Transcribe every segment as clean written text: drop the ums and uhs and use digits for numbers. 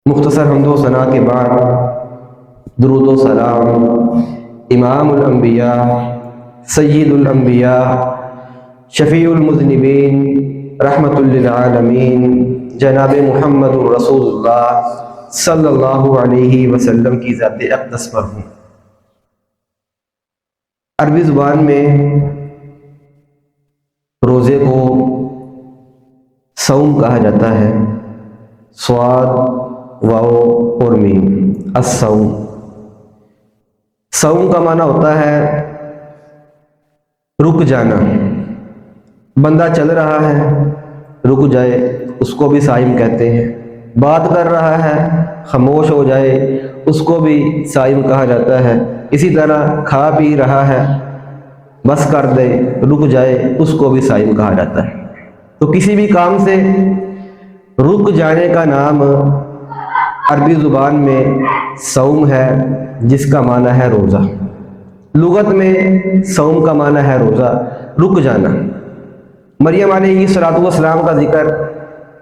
مختصر حمد و ثنا کے بعد درود و سلام امام الانبیاء سید الانبیاء شفیع المذنبین رحمت للعالمین جناب محمد رسول اللہ صلی اللہ علیہ وسلم کی ذات اقدس پر ہوں۔ عربی زبان میں روزے کو صوم کہا جاتا ہے، صاد واو اور میم، الصوم۔ صوم کا معنی ہوتا ہے رک جانا، بندہ چل رہا ہے رک جائے اس کو بھی صائم کہتے ہیں، بات کر رہا ہے خاموش ہو جائے اس کو بھی صائم کہا جاتا ہے، اسی طرح کھا پی رہا ہے بس کر دے رک جائے اس کو بھی صائم کہا جاتا ہے۔ تو کسی بھی کام سے رک جانے کا نام عربی زبان میں صوم ہے، جس کا معنی ہے روزہ۔ لغت میں صوم کا معنی ہے روزہ، رک جانا۔ مریم علیہ السلام کا ذکر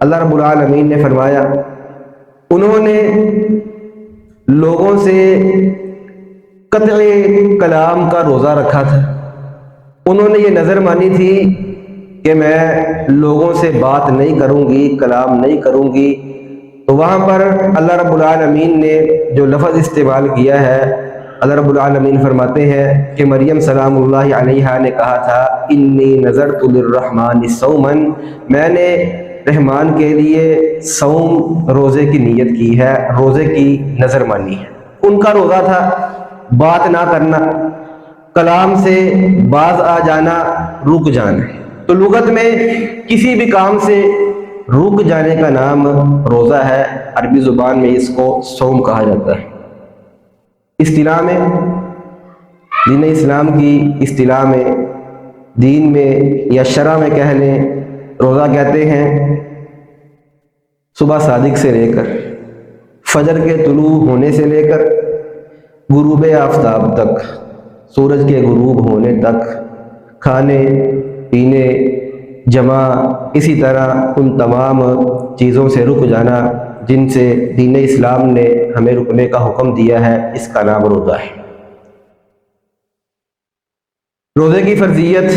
اللہ رب العالمین نے فرمایا، انہوں نے لوگوں سے قطع کلام کا روزہ رکھا تھا، انہوں نے یہ نظر مانی تھی کہ میں لوگوں سے بات نہیں کروں گی، کلام نہیں کروں گی۔ تو وہاں پر اللہ رب العالمین نے جو لفظ استعمال کیا ہے، اللہ رب العالمین فرماتے ہیں کہ مریم سلام اللہ علیہا نے کہا تھا انی نذرت للرحمن صوما، میں نے رحمان کے لیے صوم روزے کی نیت کی ہے، روزے کی نظر مانی ہے۔ ان کا روزہ تھا بات نہ کرنا، کلام سے باز آ جانا، رک جانا۔ تو لغت میں کسی بھی کام سے رک جانے کا نام روزہ ہے، عربی زبان میں اس کو صوم کہا جاتا ہے۔ اصطلاح میں، دین اسلام کی اصطلاح میں، دین میں یا شرع میں کہہ لیں، روزہ کہتے ہیں صبح صادق سے لے کر فجر کے طلوع ہونے سے لے کر غروب آفتاب تک، سورج کے غروب ہونے تک، کھانے پینے جمع، اسی طرح ان تمام چیزوں سے رک جانا جن سے دین اسلام نے ہمیں رکنے کا حکم دیا ہے، اس کا نام روزہ ہے۔ روزے کی فرضیت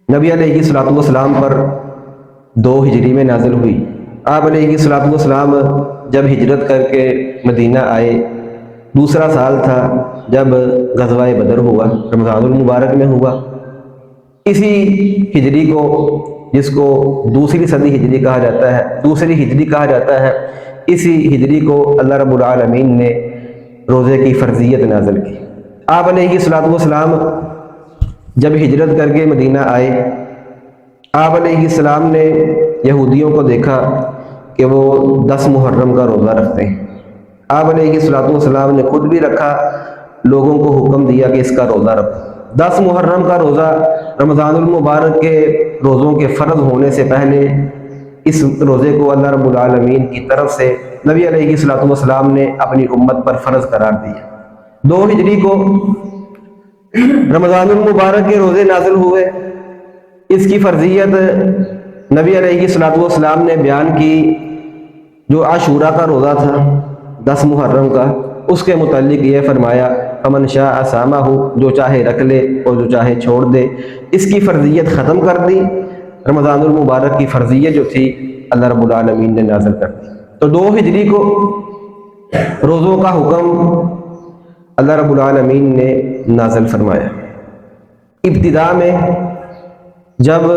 نبی علیہ السلام پر 2 ہجری میں نازل ہوئی۔ آپ علیہ السلام جب ہجرت کر کے مدینہ آئے، دوسرا سال تھا جب غزوہ بدر ہوا، رمضان المبارک میں ہوا۔ اسی ہجری کو، جس کو دوسری صدی ہجری کہا جاتا ہے، دوسری ہجری کہا جاتا ہے، اسی ہجری کو اللہ رب العالمین نے روزے کی فرضیت نازل کی۔ آپ علیہ السلام جب ہجرت کر کے مدینہ آئے، آپ علیہ السلام نے یہودیوں کو دیکھا کہ وہ 10 محرم کا روزہ رکھتے ہیں۔ آپ علیہ السلام نے خود بھی رکھا، لوگوں کو حکم دیا کہ اس کا روزہ رکھو۔ 10 محرم کا روزہ رمضان المبارک کے روزوں کے فرض ہونے سے پہلے اس روزے کو اللہ رب العالمین کی طرف سے نبی علیہ السلام نے اپنی امت پر فرض قرار دیا۔ 2 ہجری کو رمضان المبارک کے روزے نازل ہوئے، اس کی فرضیت نبی علیہ السلام نے بیان کی۔ جو عاشورہ کا روزہ تھا 10 محرم کا، اس کے متعلق یہ فرمایا فمن شاء صامہ، جو چاہے رکھ لے اور جو چاہے چھوڑ دے۔ اس کی فرضیت ختم کر دی، رمضان المبارک کی فرضیت جو تھی اللہ رب العالمین نے نازل کر دی۔ تو 2 ہجری کو روزوں کا حکم اللہ رب العالمین نے نازل فرمایا۔ ابتدا میں جب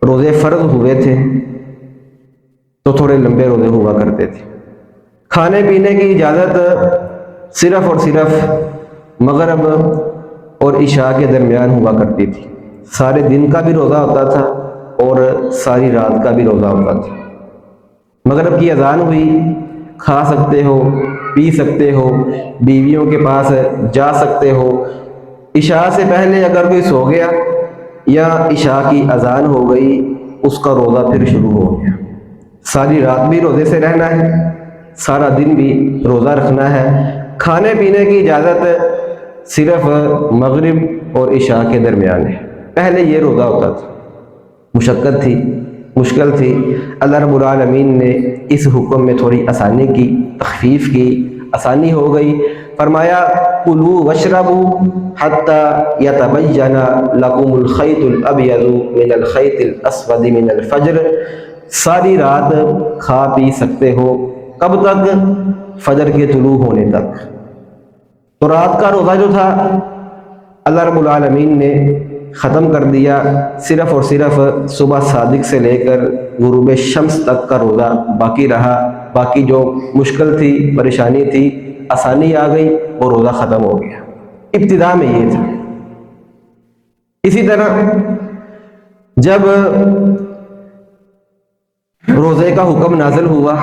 روزے فرض ہوئے تھے تو تھوڑے لمبے روزے ہوا کرتے تھے، کھانے پینے کی اجازت صرف اور صرف مغرب اور عشاء کے درمیان ہوا کرتی تھی۔ سارے دن کا بھی روزہ ہوتا تھا اور ساری رات کا بھی روزہ ہوتا تھا۔ مغرب کی اذان ہوئی، کھا سکتے ہو، پی سکتے ہو، بیویوں کے پاس جا سکتے ہو۔ عشاء سے پہلے اگر کوئی سو گیا یا عشاء کی اذان ہو گئی، اس کا روزہ پھر شروع ہو گیا۔ ساری رات بھی روزے سے رہنا ہے، سارا دن بھی روزہ رکھنا ہے۔ کھانے پینے کی اجازت صرف مغرب اور عشاء کے درمیان ہے۔ پہلے یہ روزہ ہوتا تھا، مشقت تھی، مشکل تھی، اللہ رب العالمین نے اس حکم میں تھوڑی آسانی کی، تخفیف کی، آسانی ہو گئی۔ فرمایا کلوا واشربوا حتی یتبین لکم الخیط الابیض من الخیط الاسود من الفجر، ساری رات کھا پی سکتے ہو، کب تک؟ فجر کے طلوع ہونے تک۔ تو رات کا روزہ جو تھا اللہ رب العالمین نے ختم کر دیا، صرف اور صرف صبح صادق سے لے کر غروب شمس تک کا روزہ باقی رہا۔ باقی جو مشکل تھی، پریشانی تھی، آسانی آ گئی، وہ روزہ ختم ہو گیا۔ ابتدا میں یہ تھا۔ اسی طرح جب روزے کا حکم نازل ہوا،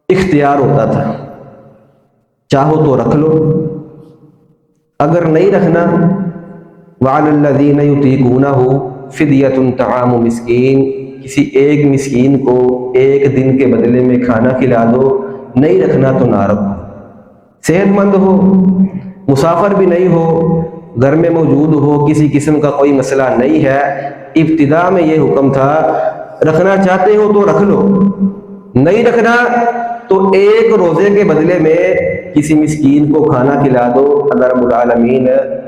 اختیار ہوتا تھا، چاہو تو رکھ لو، اگر نہیں رکھنا وَعَلَى الَّذِينَ يُطِيقُونَهُ فِدْيَةٌ طَعَامُ مِسْكِينٍ، کسی ایک مسکین کو ایک دن کے بدلے میں کھانا کھلا دو، نہیں رکھنا تو نہ رکھو۔ صحت مند ہو، مسافر بھی نہیں ہو، گھر میں موجود ہو، کسی قسم کا کوئی مسئلہ نہیں ہے، ابتدا میں یہ حکم تھا رکھنا چاہتے ہو تو رکھ لو، نہیں رکھنا تو ایک روزے کے بدلے میں کسی مسکین کو کھانا کھلا دو، اللہ رب العالمین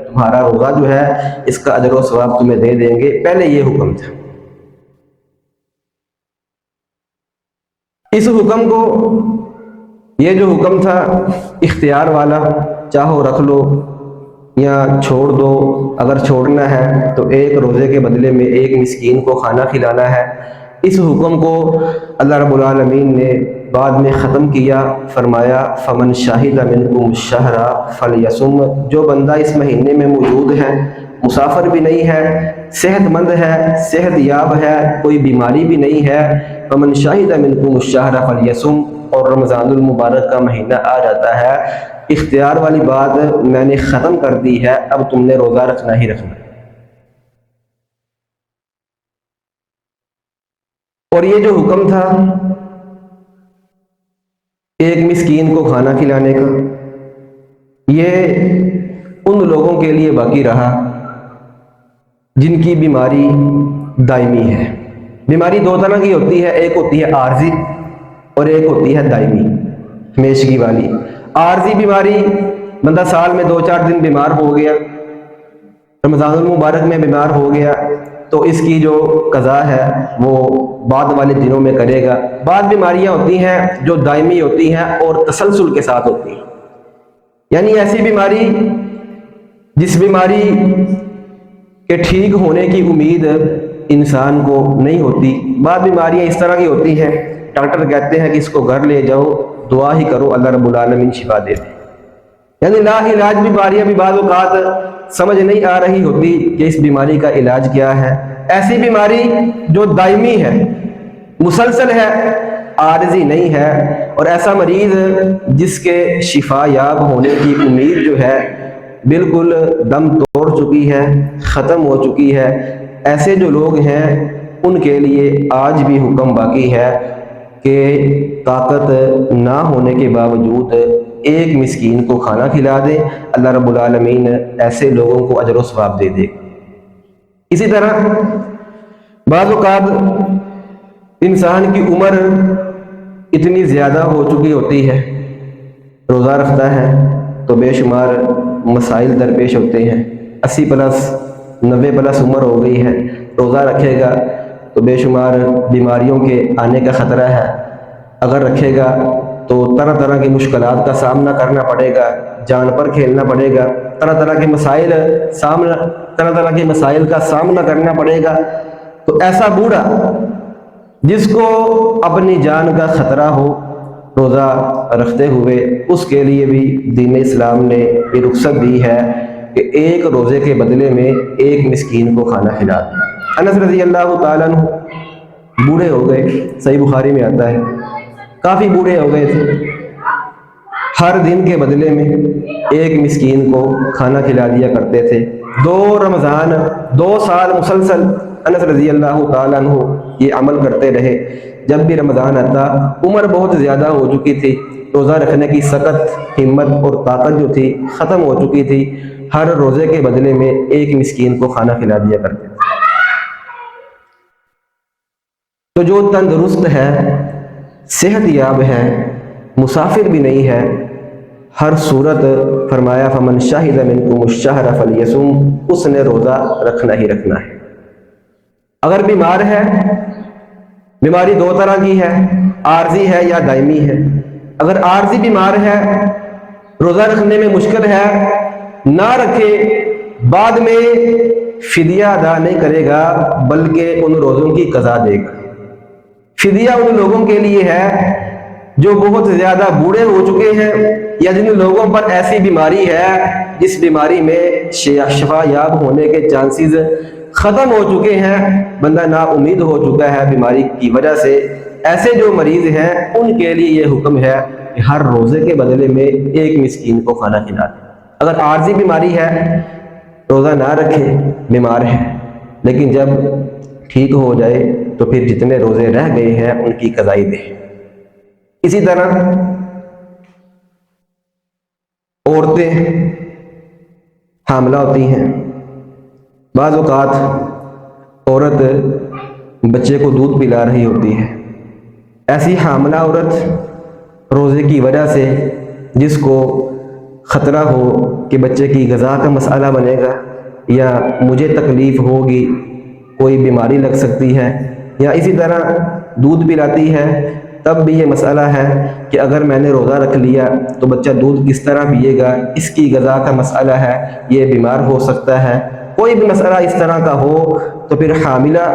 تمہارا روزہ جو ہے اس کا اجر و ثواب تمہیں دے دیں گے۔ پہلے یہ حکم تھا۔ اس حکم کو، یہ جو حکم تھا اختیار والا، چاہو رکھ لو یا چھوڑ دو، اگر چھوڑنا ہے تو ایک روزے کے بدلے میں ایک مسکین کو کھانا کھلانا ہے، اس حکم کو اللہ رب العالمین نے بعد میں ختم کیا۔ فرمایا فمن شاہد منکم الشہر فلیصم، جو بندہ اس مہینے میں موجود ہے، مسافر بھی نہیں ہے، صحت مند ہے، صحت یاب ہے، کوئی بیماری بھی نہیں ہے، فمن شاہد منکم الشہر فلیصم، اور رمضان المبارک کا مہینہ آ جاتا ہے، اختیار والی بات میں نے ختم کر دی ہے، اب تم نے روزہ رکھنا ہی رکھنا۔ اور یہ جو حکم تھا ایک مسکین کو کھانا کھلانے کا، یہ ان لوگوں کے لیے باقی رہا جن کی بیماری دائمی ہے۔ بیماری دو طرح کی ہوتی ہے، ایک ہوتی ہے عارضی اور ایک ہوتی ہے دائمی، ہمیشگی والی۔ عارضی بیماری، بندہ سال میں 2-4 دن بیمار ہو گیا، رمضان المبارک میں بیمار ہو گیا، تو اس کی جو قضا ہے وہ بعد والے دنوں میں کرے گا۔ بعض بیماریاں ہوتی ہیں جو دائمی ہوتی ہیں اور تسلسل کے ساتھ ہوتی ہیں، یعنی ایسی بیماری جس بیماری کے ٹھیک ہونے کی امید انسان کو نہیں ہوتی۔ بعض بیماریاں اس طرح کی ہوتی ہیں، ڈاکٹر کہتے ہیں کہ اس کو گھر لے جاؤ، دعا ہی کرو، اللہ رب العالمین شفا دے دے، یعنی لا علاج بیماریاں بھی بعض اوقات سمجھ نہیں آ رہی ہوتی کہ اس بیماری کا علاج کیا ہے۔ ایسی بیماری جو دائمی ہے، مسلسل ہے، عارضی نہیں ہے، اور ایسا مریض جس کے شفا یاب ہونے کی امید جو ہے بالکل دم توڑ چکی ہے، ختم ہو چکی ہے، ایسے جو لوگ ہیں ان کے لیے آج بھی حکم باقی ہے کہ طاقت نہ ہونے کے باوجود ایک مسکین کو کھانا کھلا دیں، اللہ رب العالمین ایسے لوگوں کو اجر و ثواب دے دے۔ اسی طرح بعض اوقات انسان کی عمر اتنی زیادہ ہو چکی ہوتی ہے، روزہ رکھتا ہے تو بے شمار مسائل درپیش ہوتے ہیں، 80+ 90+ عمر ہو گئی ہے، روزہ رکھے گا تو بے شمار بیماریوں کے آنے کا خطرہ ہے، اگر رکھے گا تو طرح طرح کی مشکلات کا سامنا کرنا پڑے گا، جان پر کھیلنا پڑے گا، طرح طرح کے مسائل کا سامنا کرنا پڑے گا۔ تو ایسا بوڑھا جس کو اپنی جان کا خطرہ ہو روزہ رکھتے ہوئے، اس کے لیے بھی دین اسلام نے یہ رخصت دی ہے کہ ایک روزے کے بدلے میں ایک مسکین کو کھانا کھلا دیں۔ انس رضی اللہ تعالیٰ عنہ بوڑھے ہو گئے، صحیح بخاری میں آتا ہے، کافی بوڑھے ہو گئے تھے، ہر دن کے بدلے میں ایک مسکین کو کھانا کھلا دیا کرتے تھے۔ 2 رمضان 2 سال مسلسل انس رضی اللہ تعالیٰ عنہ یہ عمل کرتے رہے۔ جب بھی رمضان آتا، عمر بہت زیادہ ہو چکی تھی، روزہ رکھنے کی سخت ہمت اور طاقت جو تھی ختم ہو چکی تھی، ہر روزے کے بدلے میں ایک مسکین کو کھانا کھلا دیا کرتے تھے۔ تو جو تندرست ہے، صحت یاب ہے، مسافر بھی نہیں ہے، ہر صورت فرمایا فمن شاہد منکم الشہر فلیصم، اس نے روزہ رکھنا ہی رکھنا ہے۔ اگر بیمار ہے، بیماری دو طرح کی ہے، عارضی ہے یا دائمی ہے۔ اگر عارضی بیمار ہے، روزہ رکھنے میں مشکل ہے، نہ رکھے، بعد میں فدیہ ادا نہیں کرے گا بلکہ ان روزوں کی قضا دے گا۔ فدیہ ان لوگوں کے لیے ہے جو بہت زیادہ بوڑھے ہو چکے ہیں، یا جن لوگوں پر ایسی بیماری ہے جس بیماری میں شفا یاب ہونے کے چانسز ختم ہو چکے ہیں، بندہ نا امید ہو چکا ہے بیماری کی وجہ سے۔ ایسے جو مریض ہیں ان کے لیے یہ حکم ہے کہ ہر روزے کے بدلے میں ایک مسکین کو کھانا کھلا دیں۔ اگر عارضی بیماری ہے، روزہ نہ رکھے، بیمار ہے، لیکن جب ٹھیک ہو جائے تو پھر جتنے روزے رہ گئے ہیں ان کی قضائی دے۔ اسی طرح عورتیں حاملہ ہوتی ہیں، بعض اوقات عورت بچے کو دودھ پلا رہی ہوتی ہے، ایسی حاملہ عورت روزے کی وجہ سے جس کو خطرہ ہو کہ بچے کی غذا کا مسئلہ بنے گا، یا مجھے تکلیف ہوگی، کوئی بیماری لگ سکتی ہے، یا اسی طرح دودھ پلاتی ہے، تب بھی یہ مسئلہ ہے کہ اگر میں نے روزہ رکھ لیا تو بچہ دودھ کس طرح پیے گا، اس کی غذا کا مسئلہ ہے، یہ بیمار ہو سکتا ہے، کوئی بھی مسئلہ اس طرح کا ہو تو پھر حاملہ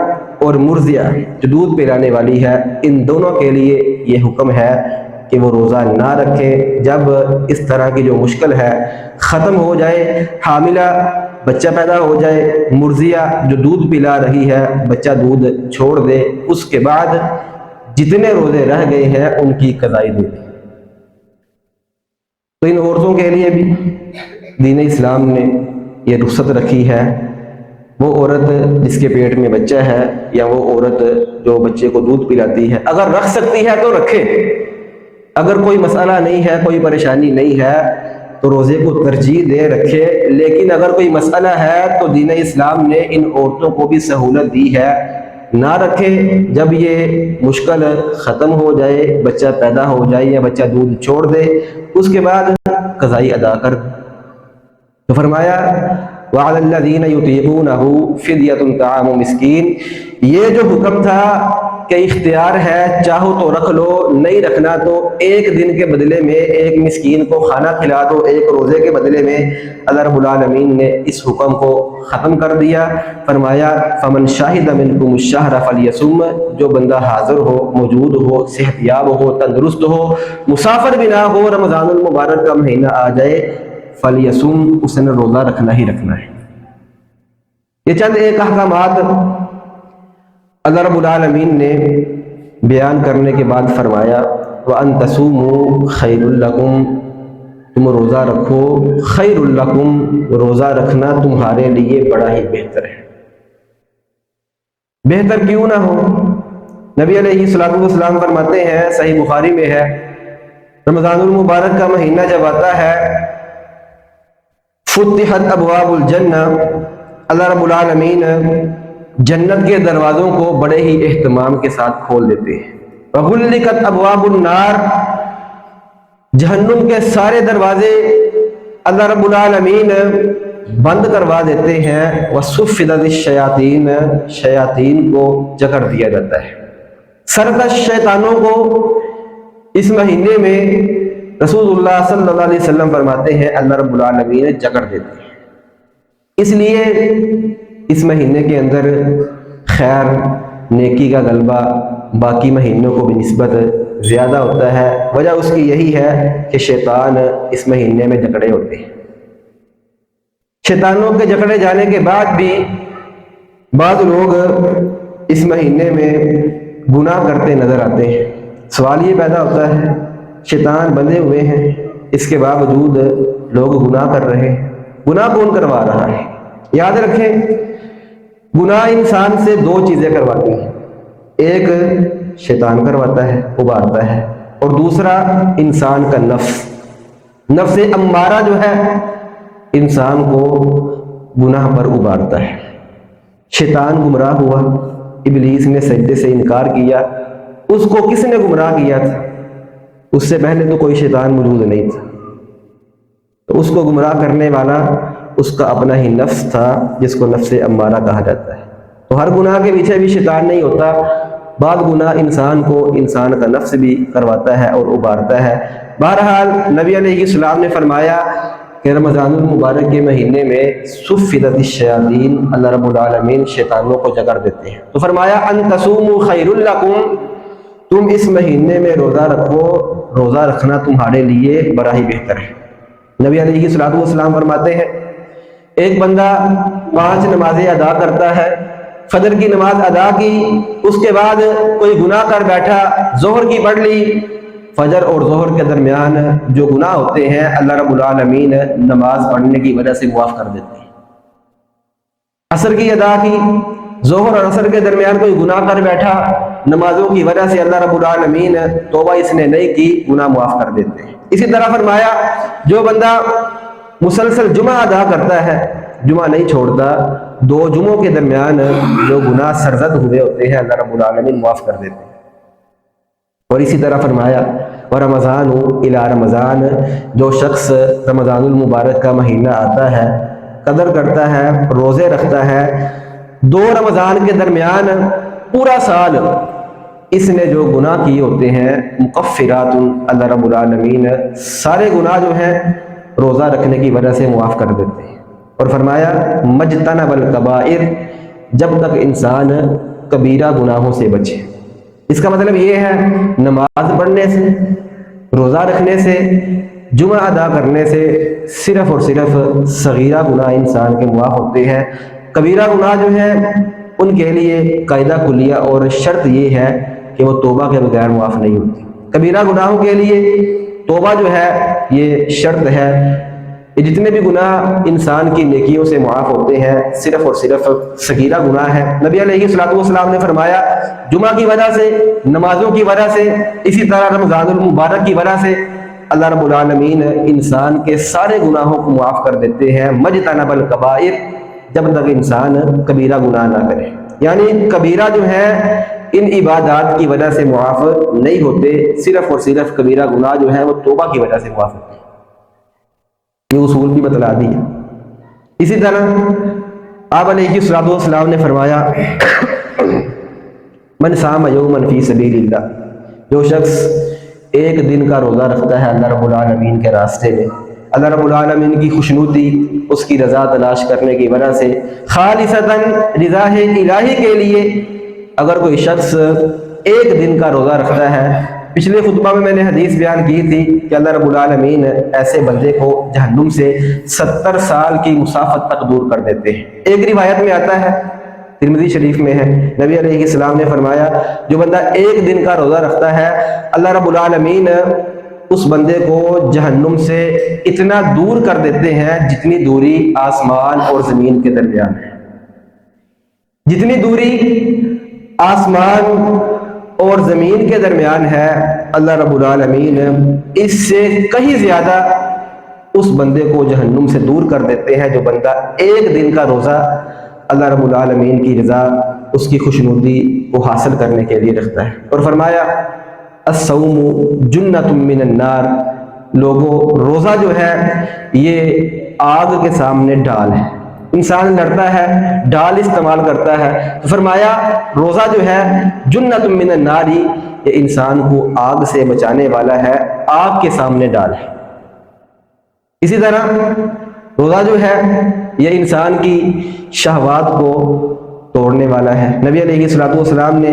اور مرضعہ جو دودھ پلانے والی ہے، ان دونوں کے لیے یہ حکم ہے کہ وہ روزہ نہ رکھے جب اس طرح کی جو مشکل ہے ختم ہو جائے، حاملہ بچہ پیدا ہو جائے، مرضعہ جو دودھ پلا رہی ہے بچہ دودھ چھوڑ دے، اس کے بعد جتنے روزے رہ گئے ہیں ان کی قضائی دے دی۔ تو ان عورتوں کے لیے بھی دین اسلام نے یہ رخصت رکھی ہے، وہ عورت جس کے پیٹ میں بچہ ہے یا وہ عورت جو بچے کو دودھ پلاتی ہے، اگر رکھ سکتی ہے تو رکھے، اگر کوئی مسئلہ نہیں ہے، کوئی پریشانی نہیں ہے تو روزے کو ترجیح دے رکھے، لیکن اگر کوئی مسئلہ ہے تو دین اسلام نے ان عورتوں کو بھی سہولت دی ہے، نہ رکھے، جب یہ مشکل ختم ہو جائے، بچہ پیدا ہو جائے یا بچہ دودھ چھوڑ دے، اس کے بعد قضائی ادا کر۔ تو فرمایا وَعَلَى الَّذِينَ يُطِيقُونَهُ فِدْيَةٌ طَعَامُ مِسْكِينٍ، یہ جو حکم تھا کہ اختیار ہے، چاہو تو رکھ لو، نہیں رکھنا تو ایک دن کے بدلے میں ایک مسکین کو کھانا کھلا دو، ایک روزے کے بدلے میں، اللہ رب العالمین نے اس حکم کو ختم کر دیا۔ فرمایا فَمَنْ شَاهِدَ مِنْكُمُ الشَّهْرَ فَلْيَصُمْ، جو بندہ حاضر ہو، موجود ہو، صحت یاب ہو، تندرست ہو، مسافر بھی نہ ہو، رمضان المبارک کا مہینہ آ جائے، فَلْيَصُمْ، اس نے روزہ رکھنا ہی رکھنا ہے۔ یہ چند ایک احکامات اللہ رب العالمین نے بیان کرنے کے بعد فرمایا وَأَن تَصُومُوا خَيْرٌ لَكُمْ، تم روزہ رکھو، خیر لکم، روزہ رکھنا تمہارے لیے بڑا ہی بہتر ہے۔ بہتر کیوں نہ ہو؟ نبی علیہ الصلوۃ والسلام فرماتے ہیں، صحیح بخاری میں ہے، رمضان المبارک کا مہینہ جب آتا ہے فتحت ابواب الجنہ، اللہ رب العالمین جنت کے دروازوں کو بڑے ہی اہتمام کے ساتھ کھول دیتے ہیں۔ وغلقت ابواب النار، جہنم کے سارے دروازے اللہ رب العالمین بند کروا دیتے ہیں۔ وصفدت الشیاطین، شیاطین کو جکڑ دیا جاتا ہے۔ سرکش شیطانوں کو اس مہینے میں رسول اللہ صلی اللہ علیہ وسلم فرماتے ہیں اللہ رب العالمین جکڑ دیتے ہیں۔ اس لیے اس مہینے کے اندر خیر، نیکی کا غلبہ باقی مہینوں کو بھی نسبت زیادہ ہوتا ہے۔ وجہ اس کی یہی ہے کہ شیطان اس مہینے میں جکڑے ہوتے ہیں۔ شیطانوں کے جکڑے جانے کے بعد بھی بعض لوگ اس مہینے میں گناہ کرتے نظر آتے ہیں۔ سوال یہ پیدا ہوتا ہے، شیطان بندھے ہوئے ہیں، اس کے باوجود لوگ گناہ کر رہے ہیں، گناہ کون کروا رہا ہے؟ یاد رکھیں، گناہ انسان سے دو چیزیں کرواتی ہیں، ایک شیطان کرواتا ہے، ابھارتا ہے، اور دوسرا انسان کا نفس امارہ جو ہے انسان کو گناہ پر ابھارتا ہے۔ شیطان گمراہ ہوا، ابلیس نے سجدے سے انکار کیا، اس کو کس نے گمراہ کیا تھا؟ اس سے پہلے تو کوئی شیطان موجود نہیں تھا، تو اس کو گمراہ کرنے والا اس کا اپنا ہی نفس تھا، جس کو نفس امارہ کہا جاتا ہے۔ تو ہر گناہ کے پیچھے بھی شیطان نہیں ہوتا، بعض گناہ انسان کو انسان کا نفس بھی کرواتا ہے اور ابھارتا ہے۔ بہرحال نبی علیہ السلام نے فرمایا کہ رمضان المبارک کے مہینے میں صفدت الشیاطین، اللہ رب العالمین شیطانوں کو جگڑ دیتے ہیں۔ تو فرمایا ان تصوموا خیر لکم، تم اس مہینے میں روزہ رکھو، روزہ رکھنا تمہارے لیے بڑا ہی بہتر ہے۔ نبی علیہ السلام فرماتے ہیں ایک بندہ 5 نمازیں ادا کرتا ہے، فجر کی نماز ادا کی، اس کے بعد کوئی گناہ کر بیٹھا، ظہر کی پڑھ لی، فجر اور ظہر کے درمیان جو گناہ ہوتے ہیں اللہ رب العالمین نماز پڑھنے کی وجہ سے معاف کر دیتے ہیں۔ عصر کی ادا کی، ظہر اور عصر کے درمیان کوئی گناہ کر بیٹھا، نمازوں کی وجہ سے اللہ رب العالمین توبہ اس نے نہیں کی، گناہ معاف کر دیتے ہیں۔ اسی طرح فرمایا جو بندہ مسلسل جمعہ ادا کرتا ہے، جمعہ نہیں چھوڑتا، 2 جمعوں کے درمیان جو گناہ سرزد ہوئے ہوتے ہیں اللہ رب العالمین معاف کر دیتے ہیں۔ اور اسی طرح فرمایا ورمضان الی رمضان، جو شخص رمضان المبارک کا مہینہ آتا ہے، قدر کرتا ہے، روزے رکھتا ہے، 2 رمضان کے درمیان پورا سال اس نے جو گناہ کیے ہوتے ہیں مکفرات، اللہ رب العالمین سارے گناہ جو ہیں روزہ رکھنے کی وجہ سے معاف کر دیتے ہیں۔ اور فرمایا مجتنب الکبائر، جب تک انسان کبیرہ گناہوں سے بچے۔ اس کا مطلب یہ ہے نماز پڑھنے سے، روزہ رکھنے سے، جمعہ ادا کرنے سے صرف اور صرف صغیرہ گناہ انسان کے معاف ہوتے ہیں۔ کبیرہ گناہ جو ہیں ان کے لیے قاعدہ کلیہ اور شرط یہ ہے کہ وہ توبہ کے بغیر معاف نہیں ہوتی۔ کبیرہ گناہوں کے لیے توبہ جو ہے یہ شرط ہے۔ یہ جتنے بھی گناہ انسان کی نیکیوں سے معاف ہوتے ہیں صرف اور صرف صغیرہ گناہ ہے۔ نبی علیہ السلام نے فرمایا جمعہ کی وجہ سے، نمازوں کی وجہ سے، اسی طرح رمضان المبارک کی وجہ سے اللہ رب العالمین انسان کے سارے گناہوں کو معاف کر دیتے ہیں۔ مجتنب الکبائر، جب تک انسان کبیرہ گناہ نہ کرے، یعنی کبیرہ جو ہے ان عبادات کی وجہ سے معاف نہیں ہوتے، صرف اور صرف کبیرہ گناہ جو ہے وہ توبہ کی وجہ سے معاف ہوتے ہیں۔ یہ اصول بھی بتلا دیا۔ اسی طرح آپ علیہ السلام نے فرمایا من صام یوما فی سبیل اللہ، جو شخص ایک دن کا روزہ رکھتا ہے اللہ رب العالمین کے راستے میں، اللہ رب العالمین کی خوشنودی، اس کی رضا تلاش کرنے کی وجہ سے، خالصتاً رضا الہی کے لیے، اگر کوئی شخص ایک دن کا روزہ رکھتا ہے، پچھلے خطبہ میں نے حدیث بیان کی تھی کہ اللہ رب العالمین ایسے بندے کو جہنم سے 70 سال کی مسافت تک دور کر دیتے ہیں۔ ایک روایت میں آتا ہے، ترمذی شریف میں ہے، نبی علیہ السلام نے فرمایا جو بندہ ایک دن کا روزہ رکھتا ہے اللہ رب العالمین اس بندے کو جہنم سے اتنا دور کر دیتے ہیں جتنی دوری آسمان اور زمین کے درمیان ہے۔ جتنی دوری آسمان اور زمین کے درمیان ہے اللہ رب العالمین اس سے کہیں زیادہ اس بندے کو جہنم سے دور کر دیتے ہیں جو بندہ ایک دن کا روزہ اللہ رب العالمین کی رضا، اس کی خوشنودی کو حاصل کرنے کے لیے رکھتا ہے۔ اور فرمایا الصوم جنۃ من النار، لوگوں روزہ جو ہے یہ آگ کے سامنے ڈال ہے۔ انسان لڑتا ہے، ڈال استعمال کرتا ہے، تو فرمایا روزہ جو ہے جنۃ من النار، یہ انسان کو آگ سے بچانے والا ہے، آگ کے سامنے ڈال ہے۔ اسی طرح روزہ جو ہے یہ انسان کی شہوات کو توڑنے والا ہے۔ نبی علیہ السلام نے